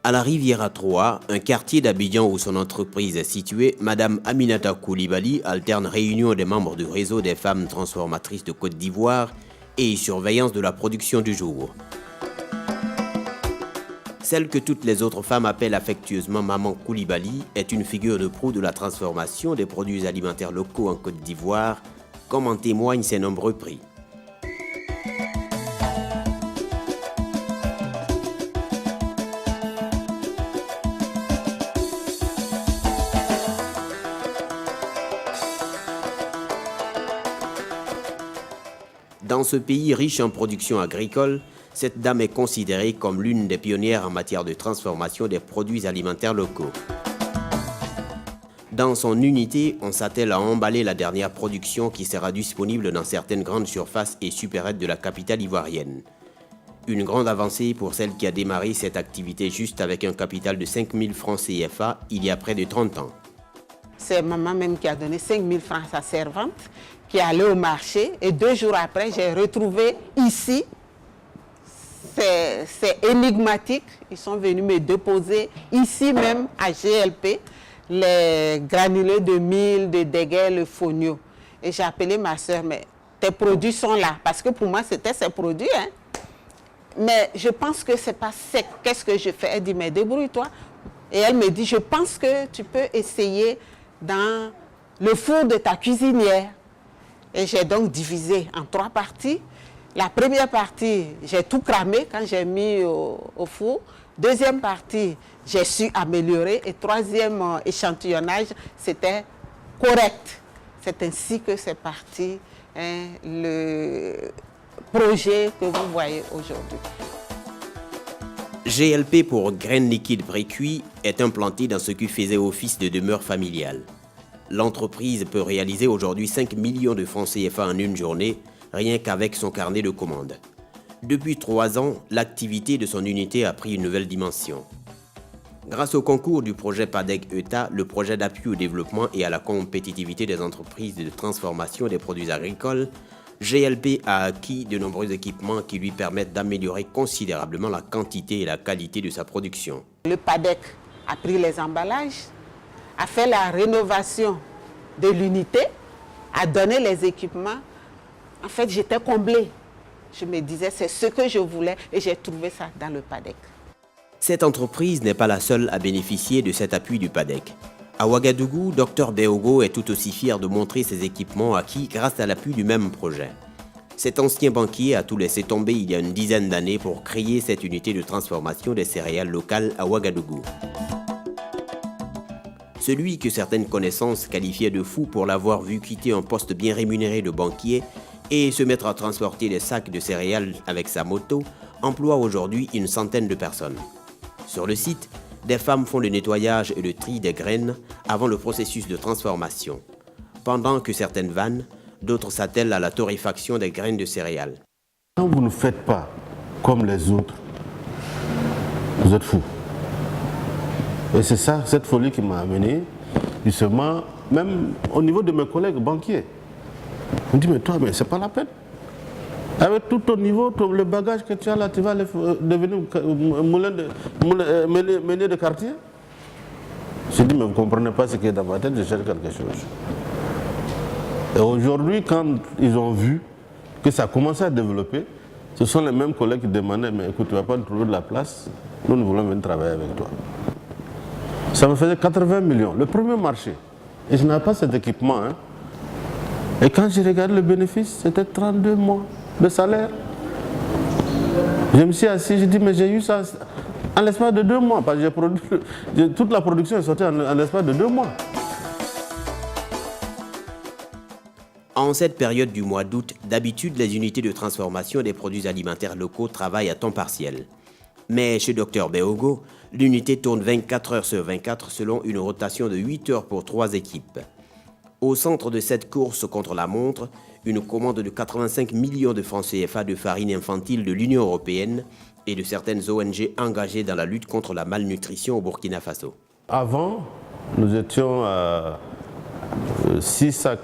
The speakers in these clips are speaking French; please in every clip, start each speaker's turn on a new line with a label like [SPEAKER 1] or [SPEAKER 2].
[SPEAKER 1] À la Riviera 3, un quartier d'Abidjan où son entreprise est située, Madame Aminata Koulibaly alterne réunion des membres du réseau des femmes transformatrices de Côte d'Ivoire et surveillance de la production du jour. Celle que toutes les autres femmes appellent affectueusement Maman Koulibaly est une figure de proue de la transformation des produits alimentaires locaux en Côte d'Ivoire, comme en témoignent ses nombreux prix. Dans ce pays riche en production agricole, cette dame est considérée comme l'une des pionnières en matière de transformation des produits alimentaires locaux. Dans son unité, on s'attelle à emballer la dernière production qui sera disponible dans certaines grandes surfaces et supérettes de la capitale ivoirienne. Une grande avancée pour celle qui a démarré cette activité juste avec un capital de 5 000 francs CFA il y a près de 30 ans.
[SPEAKER 2] C'est maman même qui a donné 5 000 francs à sa servante, qui est allée au marché. Et 2 jours après, j'ai retrouvé ici. C'est énigmatique. Ils sont venus me déposer ici même à GLP les granulés de mil, de déguet, le fonio. Et j'ai appelé ma soeur, mais tes produits sont là. Parce que pour moi, c'était ses produits. Hein. Mais je pense que c'est pas sec. Qu'est-ce que je fais? Elle dit, mais débrouille-toi. Et elle me dit, je pense que tu peux essayer dans le four de ta cuisinière. Et j'ai donc divisé en 3 parties. La première partie, j'ai tout cramé quand j'ai mis au four. Deuxième partie, j'ai su améliorer. Et troisième échantillonnage, c'était correct. C'est ainsi que c'est parti, hein, le projet que vous voyez aujourd'hui.
[SPEAKER 1] GLP pour graines liquides précuits est implanté dans ce qui faisait office de demeure familiale. L'entreprise peut réaliser aujourd'hui 5 millions de francs CFA en une journée, rien qu'avec son carnet de commandes. Depuis 3 ans, l'activité de son unité a pris une nouvelle dimension. Grâce au concours du projet PADEC-ETA, le projet d'appui au développement et à la compétitivité des entreprises de transformation des produits agricoles, GLP a acquis de nombreux équipements qui lui permettent d'améliorer considérablement la quantité et la qualité de sa production.
[SPEAKER 2] Le PADEC a pris les emballages, a fait la rénovation de l'unité, a donné les équipements. En fait, j'étais comblée. Je me disais, c'est ce que je voulais et j'ai trouvé ça dans le PADEC.
[SPEAKER 1] Cette entreprise n'est pas la seule à bénéficier de cet appui du PADEC. À Ouagadougou, Dr Beogo est tout aussi fier de montrer ses équipements acquis grâce à l'appui du même projet. Cet ancien banquier a tout laissé tomber il y a une dizaine d'années pour créer cette unité de transformation des céréales locales à Ouagadougou. Celui que certaines connaissances qualifiaient de fou pour l'avoir vu quitter un poste bien rémunéré de banquier et se mettre à transporter des sacs de céréales avec sa moto, emploie aujourd'hui une centaine de personnes. Sur le site, des femmes font le nettoyage et le tri des graines avant le processus de transformation. Pendant que certaines vannes, d'autres s'attellent à la torréfaction des graines de céréales.
[SPEAKER 3] Quand vous ne faites pas comme les autres, vous êtes fous. Et c'est ça, cette folie qui m'a amené, justement, même au niveau de mes collègues banquiers. On me dit, mais toi, mais c'est pas la peine. Avec tout ton niveau, le bagage que tu as là, tu vas devenir meunier de quartier. Je dis, mais vous ne comprenez pas ce qui est dans ma tête, je cherche quelque chose. Et aujourd'hui, quand ils ont vu que ça commençait à développer, ce sont les mêmes collègues qui demandaient, mais écoute, tu ne vas pas nous trouver de la place, nous voulons venir travailler avec toi. Ça me faisait 80 millions, le premier marché. Et je n'avais pas cet équipement. Hein. Et quand j'ai regardé le bénéfice, c'était 32 mois de salaire. Je me suis assis, j'ai dit, mais j'ai eu ça en l'espace de 2 mois. Parce que toute la production est sortie en l'espace de 2 mois.
[SPEAKER 1] En cette période du mois d'août, d'habitude, les unités de transformation des produits alimentaires locaux travaillent à temps partiel. Mais chez Dr Beogo, l'unité tourne 24 heures sur 24 selon une rotation de 8 heures pour 3 équipes. Au centre de cette course contre la montre, une commande de 85 millions de francs CFA de farine infantile de l'Union européenne et de certaines ONG engagées dans la lutte contre la malnutrition au Burkina Faso.
[SPEAKER 3] Avant, nous étions à 6 sacs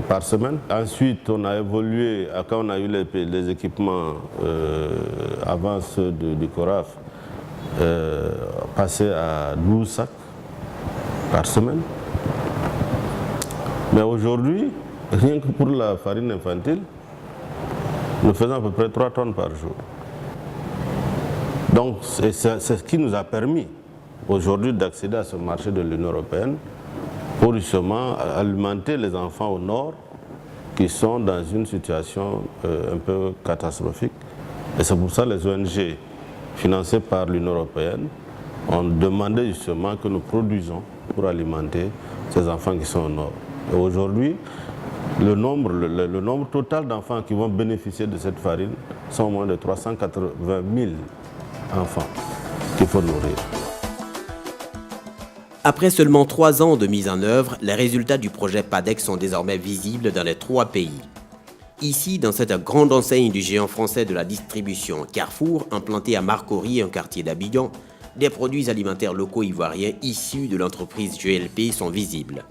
[SPEAKER 3] par semaine. Ensuite, on a évolué, quand on a eu les équipements avant ceux du CORAF, passer à 12 sacs par semaine. Mais aujourd'hui, rien que pour la farine infantile, nous faisons à peu près 3 tonnes par jour. Donc c'est ce qui nous a permis aujourd'hui d'accéder à ce marché de l'Union européenne pour justement alimenter les enfants au nord qui sont dans une situation un peu catastrophique. Et c'est pour ça que les ONG financées par l'Union européenne ont demandé justement que nous produisons pour alimenter ces enfants qui sont au nord. Et aujourd'hui, le nombre total d'enfants qui vont bénéficier de cette farine sont au moins de 380 000 enfants qu'il faut nourrir.
[SPEAKER 1] Après seulement 3 ans de mise en œuvre, les résultats du projet PADEC sont désormais visibles dans les 3 pays. Ici, dans cette grande enseigne du géant français de la distribution Carrefour, implantée à Marcory, un quartier d'Abidjan, des produits alimentaires locaux ivoiriens issus de l'entreprise GLP sont visibles.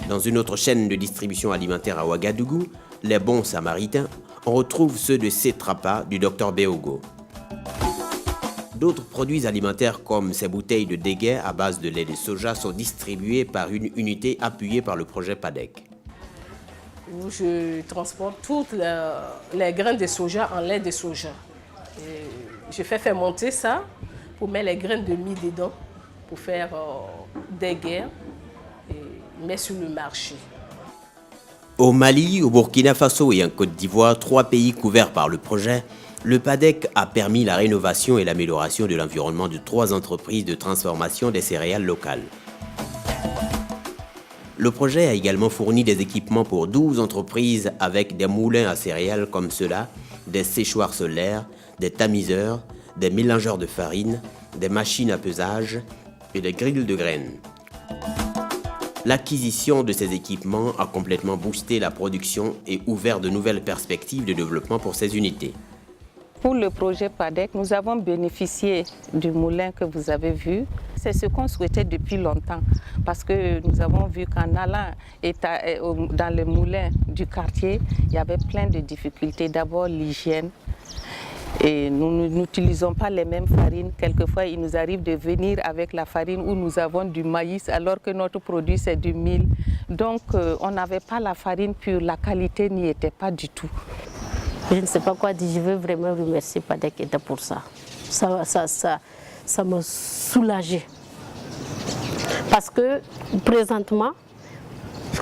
[SPEAKER 1] Dans une autre chaîne de distribution alimentaire à Ouagadougou, les bons samaritains, on retrouve ceux de Cetrapa du Dr Beogo. D'autres produits alimentaires comme ces bouteilles de déguet à base de lait de soja sont distribués par une unité appuyée par le projet PADEC.
[SPEAKER 4] Où je transporte toutes les graines de soja en lait de soja. Et je fais fermenter ça pour mettre les graines de mie dedans pour faire déguet et mettre sur le marché.
[SPEAKER 1] Au Mali, au Burkina Faso et en Côte d'Ivoire, 3 pays couverts par le projet, le PADEC a permis la rénovation et l'amélioration de l'environnement de 3 entreprises de transformation des céréales locales. Le projet a également fourni des équipements pour 12 entreprises avec des moulins à céréales comme ceux-là, des séchoirs solaires, des tamiseurs, des mélangeurs de farine, des machines à pesage et des grilles de graines. L'acquisition de ces équipements a complètement boosté la production et ouvert de nouvelles perspectives de développement pour ces unités.
[SPEAKER 5] Pour le projet PADEC, nous avons bénéficié du moulin que vous avez vu. C'est ce qu'on souhaitait depuis longtemps parce que nous avons vu qu'en allant dans le moulin du quartier, il y avait plein de difficultés. D'abord l'hygiène. Et nous n'utilisons pas les mêmes farines. Quelquefois, il nous arrive de venir avec la farine où nous avons du maïs alors que notre produit c'est du mil. Donc on n'avait pas la farine pure, la qualité n'y était pas du tout.
[SPEAKER 6] Je ne sais pas quoi dire, je veux vraiment remercier PADEC pour ça. Ça m'a soulagée. Parce que présentement,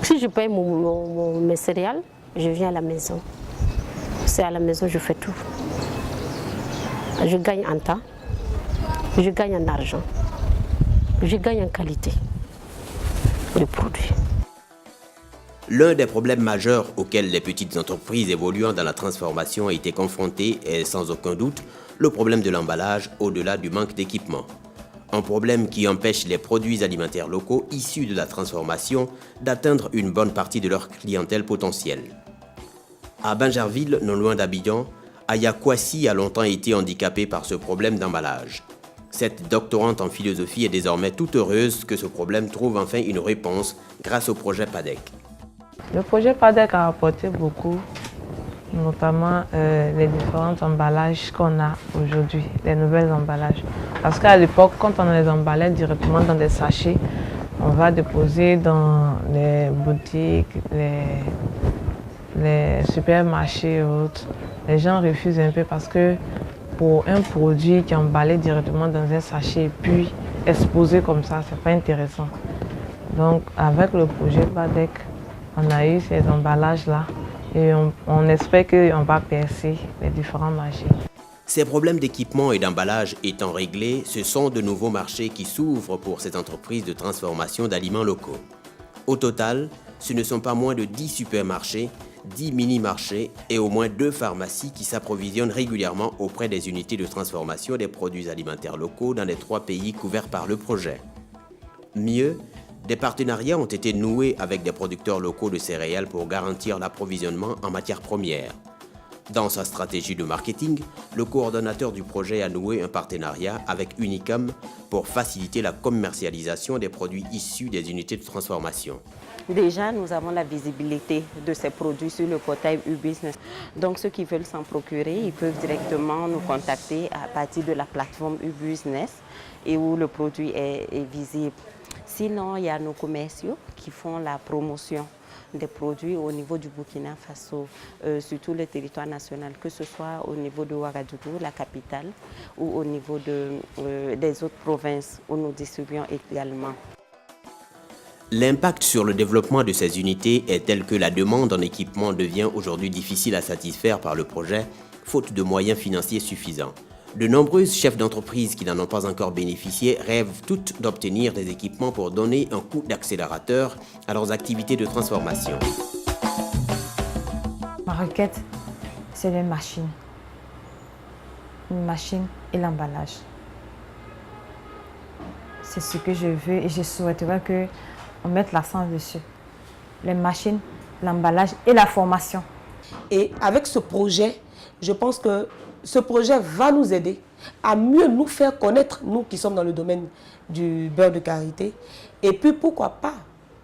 [SPEAKER 6] si je paye mes céréales, je viens à la maison. C'est à la maison que je fais tout. Je gagne en temps, je gagne en argent, je gagne en qualité de produit.
[SPEAKER 1] L'un des problèmes majeurs auxquels les petites entreprises évoluant dans la transformation ont été confrontées est sans aucun doute le problème de l'emballage au-delà du manque d'équipement. Un problème qui empêche les produits alimentaires locaux issus de la transformation d'atteindre une bonne partie de leur clientèle potentielle. À Bingerville, non loin d'Abidjan, Aya Kwasi a longtemps été handicapée par ce problème d'emballage. Cette doctorante en philosophie est désormais toute heureuse que ce problème trouve enfin une réponse grâce au projet PADEC.
[SPEAKER 7] Le projet PADEC a apporté beaucoup, notamment les différents emballages qu'on a aujourd'hui, les nouvelles emballages. Parce qu'à l'époque, quand on les emballait directement dans des sachets, on va déposer dans les boutiques, les supermarchés et autres. Les gens refusent un peu parce que pour un produit qui est emballé directement dans un sachet puis exposé comme ça, c'est pas intéressant. Donc avec le projet PADEC, on a eu ces emballages-là et on espère qu'on va percer les différents marchés.
[SPEAKER 1] Ces problèmes d'équipement et d'emballage étant réglés, ce sont de nouveaux marchés qui s'ouvrent pour cette entreprise de transformation d'aliments locaux. Au total, ce ne sont pas moins de 10 supermarchés, 10 mini-marchés et au moins 2 pharmacies qui s'approvisionnent régulièrement auprès des unités de transformation des produits alimentaires locaux dans les 3 pays couverts par le projet. Mieux, des partenariats ont été noués avec des producteurs locaux de céréales pour garantir l'approvisionnement en matières premières. Dans sa stratégie de marketing, le coordonnateur du projet a noué un partenariat avec Unicam pour faciliter la commercialisation des produits issus des unités de transformation.
[SPEAKER 8] Déjà, nous avons la visibilité de ces produits sur le portail U-Business. Donc, ceux qui veulent s'en procurer, ils peuvent directement nous contacter à partir de la plateforme U-Business et où le produit est visible. Sinon, il y a nos commerciaux qui font la promotion des produits au niveau du Burkina Faso, sur tout le territoire national, que ce soit au niveau de Ouagadougou, la capitale, ou au niveau des autres provinces où nous distribuons également.
[SPEAKER 1] L'impact sur le développement de ces unités est tel que la demande en équipement devient aujourd'hui difficile à satisfaire par le projet, faute de moyens financiers suffisants. De nombreux chefs d'entreprise qui n'en ont pas encore bénéficié rêvent toutes d'obtenir des équipements pour donner un coup d'accélérateur à leurs activités de transformation.
[SPEAKER 9] Ma requête, c'est les machines. Une machine et l'emballage. C'est ce que je veux et je souhaiterais qu'on mette l'accent dessus. Les machines, l'emballage et la formation.
[SPEAKER 10] Et avec ce projet, je pense que ce projet va nous aider à mieux nous faire connaître, nous qui sommes dans le domaine du beurre de karité. Et puis pourquoi pas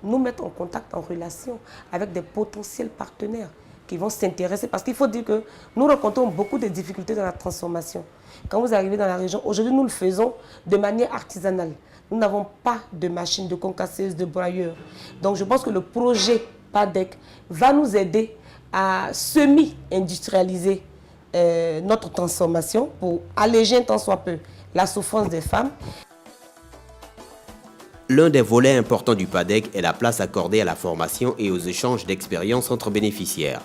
[SPEAKER 10] nous mettre en contact, en relation avec des potentiels partenaires qui vont s'intéresser. Parce qu'il faut dire que nous rencontrons beaucoup de difficultés dans la transformation. Quand vous arrivez dans la région, aujourd'hui nous le faisons de manière artisanale. Nous n'avons pas de machines, de concasseuses, de broyeurs. Donc je pense que le projet PADEC va nous aider à semi-industrialiser notre transformation pour alléger un tant soit peu la souffrance des femmes.
[SPEAKER 1] L'un des volets importants du PADEC est la place accordée à la formation et aux échanges d'expériences entre bénéficiaires.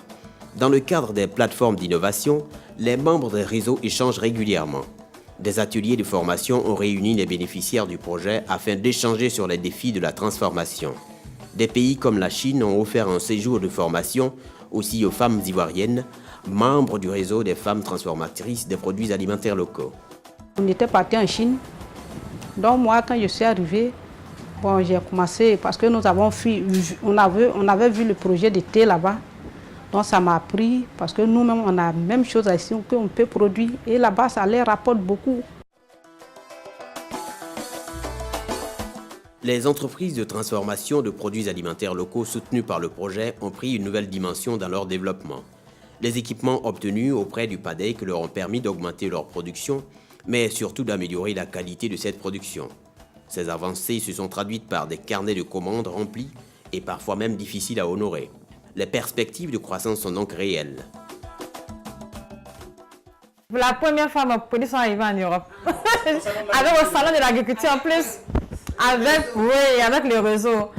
[SPEAKER 1] Dans le cadre des plateformes d'innovation, les membres des réseaux échangent régulièrement. Des ateliers de formation ont réuni les bénéficiaires du projet afin d'échanger sur les défis de la transformation. Des pays comme la Chine ont offert un séjour de formation aussi aux femmes ivoiriennes, membres du réseau des femmes transformatrices des produits alimentaires locaux.
[SPEAKER 11] On était parti en Chine. Donc moi, quand je suis arrivée, j'ai commencé parce que nous avons on avait vu le projet de thé là-bas. Donc ça m'a appris parce que nous-mêmes, on a la même chose ici qu'on peut produire. Et là-bas, ça les rapporte beaucoup.
[SPEAKER 1] Les entreprises de transformation de produits alimentaires locaux soutenues par le projet ont pris une nouvelle dimension dans leur développement. Les équipements obtenus auprès du PADEC leur ont permis d'augmenter leur production, mais surtout d'améliorer la qualité de cette production. Ces avancées se sont traduites par des carnets de commandes remplis et parfois même difficiles à honorer. Les perspectives de croissance sont donc réelles.
[SPEAKER 9] Pour la première fois, mes produits sont arrivés en Europe. Avec au salon de l'agriculture en plus. Avec le réseau.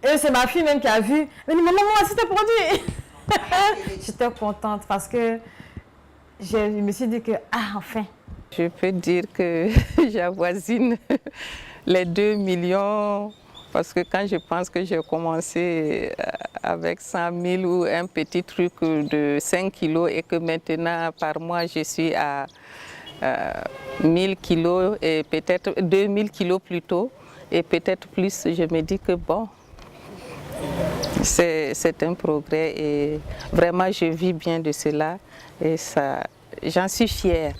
[SPEAKER 9] Et c'est ma fille même qui a vu. Elle dit, maman, moi aussi tes produits. J'étais contente parce que je me suis dit que, enfin.
[SPEAKER 5] Je peux dire que j'avoisine les 2 millions parce que quand je pense que j'ai commencé avec 100 000 ou un petit truc de 5 kilos et que maintenant par mois je suis à 1000 kilos et peut-être 2000 kilos plus tôt et peut-être plus, je me dis que bon, c'est un progrès et vraiment je vis bien de cela et j'en suis fière.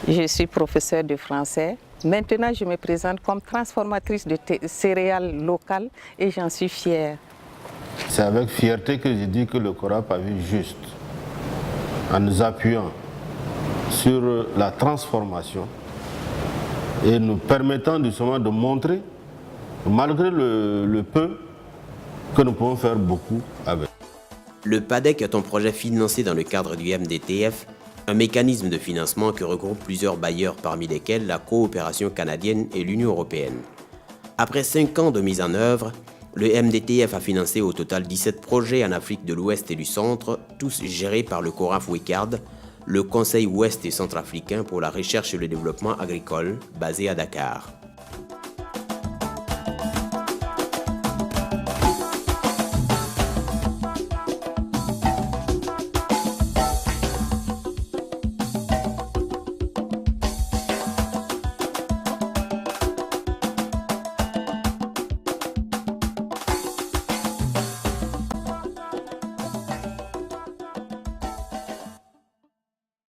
[SPEAKER 5] Je suis professeure de français. Maintenant, je me présente comme transformatrice de céréales locales et j'en suis fière.
[SPEAKER 3] C'est avec fierté que je dis que le CORAP a vu juste en nous appuyant sur la transformation et nous permettant justement de montrer, malgré le peu, que nous pouvons faire beaucoup avec.
[SPEAKER 1] Le PADEC est un projet financé dans le cadre du MDTF, un mécanisme de financement qui regroupe plusieurs bailleurs parmi lesquels la coopération canadienne et l'Union européenne. Après 5 ans de mise en œuvre, le MDTF a financé au total 17 projets en Afrique de l'Ouest et du Centre, tous gérés par le CORAF WICAD, le Conseil ouest et centrafricain pour la recherche et le développement agricole, basé à Dakar.